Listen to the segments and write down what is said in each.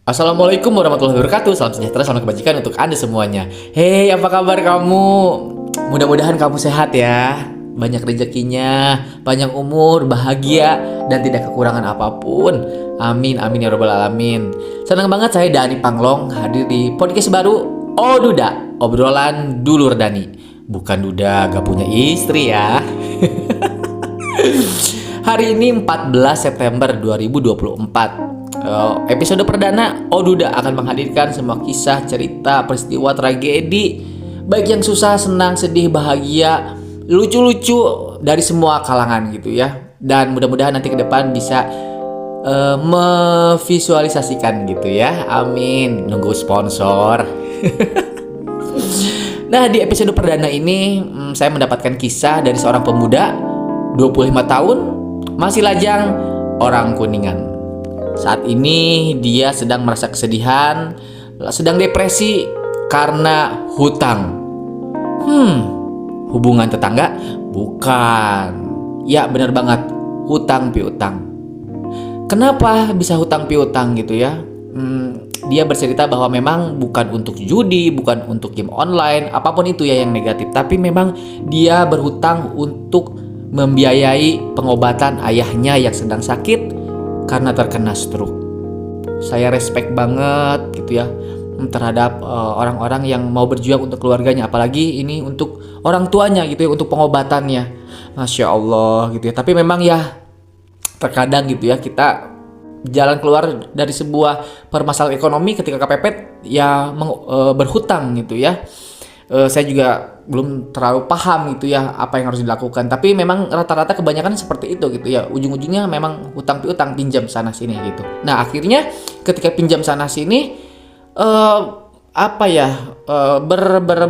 Assalamualaikum warahmatullahi wabarakatuh. Salam sejahtera, salam kebajikan untuk Anda semuanya. Hei, apa kabar kamu? Mudah-mudahan kamu sehat ya. Banyak rezekinya, panjang umur, bahagia, dan tidak kekurangan apapun. Amin, amin ya robbal alamin. Senang banget saya Dani Panglong hadir di podcast baru Oh Duda, obrolan dulur Dani. Bukan duda gak punya istri ya. Hari ini 14 September 2024. Episode perdana Oduda akan menghadirkan semua kisah, cerita, peristiwa, tragedi, baik yang susah, senang, sedih, bahagia, lucu-lucu dari semua kalangan gitu ya. Dan mudah-mudahan nanti ke depan bisa memvisualisasikan gitu ya. Amin. Nunggu sponsor. Nah, di episode perdana ini saya mendapatkan kisah dari seorang pemuda 25 tahun, masih lajang, orang Kuningan. Saat ini dia sedang merasa kesedihan, sedang depresi karena hutang. Hubungan tetangga? Bukan. Ya benar banget, hutang piutang. Kenapa bisa hutang piutang gitu ya? Dia bercerita bahwa memang bukan untuk judi, bukan untuk game online, apapun itu ya yang negatif. Tapi memang dia berhutang untuk membiayai pengobatan ayahnya yang sedang sakit karena terkena stroke. Saya respect banget gitu ya terhadap orang-orang yang mau berjuang untuk keluarganya, apalagi ini untuk orang tuanya gitu ya, untuk pengobatannya. Masya Allah gitu ya. Tapi memang ya terkadang gitu ya kita jalan keluar dari sebuah permasalahan ekonomi ketika kepepet ya berhutang gitu ya. Saya juga belum terlalu paham gitu ya apa yang harus dilakukan, tapi memang rata-rata kebanyakan seperti itu gitu ya, ujung-ujungnya memang hutang piutang, pinjam sana sini gitu. Nah akhirnya ketika pinjam sana sini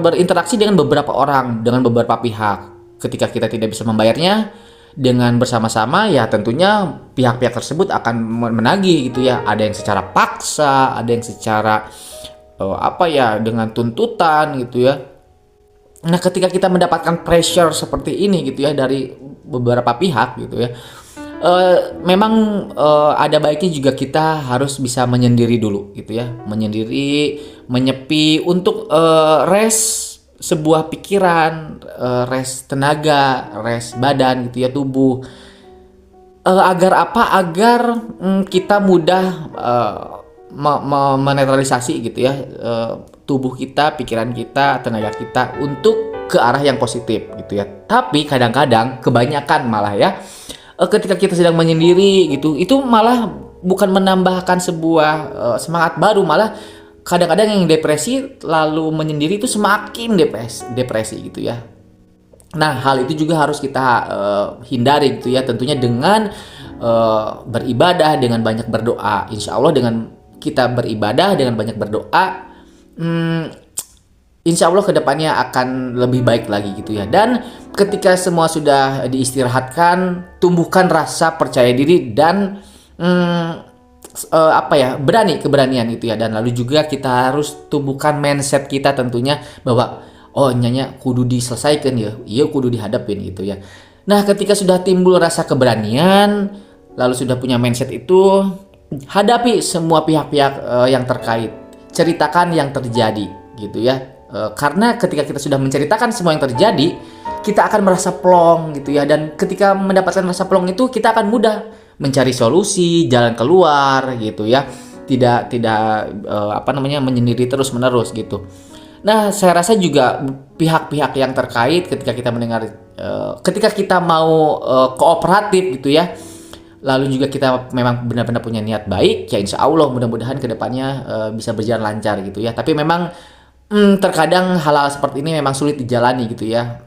berinteraksi dengan beberapa orang, dengan beberapa pihak. Ketika kita tidak bisa membayarnya dengan bersama-sama ya tentunya pihak-pihak tersebut akan menagih gitu ya. Ada yang secara paksa, ada yang secara dengan tuntutan gitu ya. Nah ketika kita mendapatkan pressure seperti ini gitu ya dari beberapa pihak gitu ya, memang ada baiknya juga kita harus bisa menyendiri dulu gitu ya, menyendiri, menyepi untuk rest sebuah pikiran, rest tenaga, rest badan gitu ya, tubuh. Agar apa? Agar kita mudah menetralisasi gitu ya tubuh kita, pikiran kita, tenaga kita untuk ke arah yang positif gitu ya. Tapi kadang-kadang kebanyakan malah ya ketika kita sedang menyendiri gitu, itu malah bukan menambahkan sebuah semangat baru, malah kadang-kadang yang depresi lalu menyendiri itu semakin depresi gitu ya. Nah hal itu juga harus kita hindari gitu ya, tentunya dengan beribadah, dengan banyak berdoa. Insya Allah dengan kita beribadah, dengan banyak berdoa, insya Allah kedepannya akan lebih baik lagi gitu ya. Dan ketika semua sudah diistirahatkan, tumbuhkan rasa percaya diri dan keberanian gitu ya. Dan lalu juga kita harus tumbuhkan mindset kita tentunya bahwa oh nyanya kudu diselesaikan ya, iya kudu dihadapin gitu ya. Nah ketika sudah timbul rasa keberanian, lalu sudah punya mindset itu, hadapi semua pihak-pihak yang terkait, ceritakan yang terjadi gitu ya. Karena ketika kita sudah menceritakan semua yang terjadi, kita akan merasa plong gitu ya. Dan ketika mendapatkan rasa plong itu, kita akan mudah mencari solusi, jalan keluar gitu ya. Tidak menyendiri terus menerus gitu. Nah saya rasa juga pihak-pihak yang terkait ketika kita mendengar, ketika kita mau kooperatif gitu ya, lalu juga kita memang benar-benar punya niat baik, ya insya Allah mudah-mudahan kedepannya bisa berjalan lancar gitu ya. Tapi memang terkadang hal-hal seperti ini memang sulit dijalani gitu ya,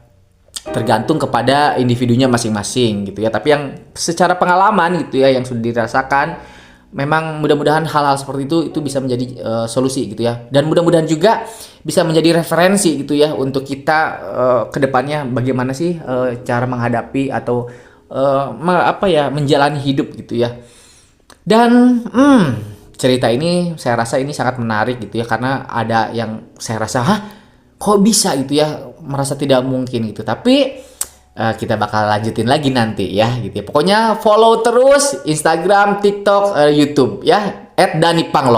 tergantung kepada individunya masing-masing gitu ya. Tapi yang secara pengalaman gitu ya, yang sudah dirasakan, memang mudah-mudahan hal-hal seperti itu bisa menjadi solusi gitu ya. Dan mudah-mudahan juga bisa menjadi referensi gitu ya untuk kita kedepannya bagaimana sih cara menghadapi atau menjalani hidup gitu ya. Dan cerita ini saya rasa ini sangat menarik gitu ya, karena ada yang saya rasa kok bisa gitu ya, merasa tidak mungkin gitu. Tapi kita bakal lanjutin lagi nanti ya gitu ya. Pokoknya follow terus Instagram, TikTok, YouTube ya @danipanglo.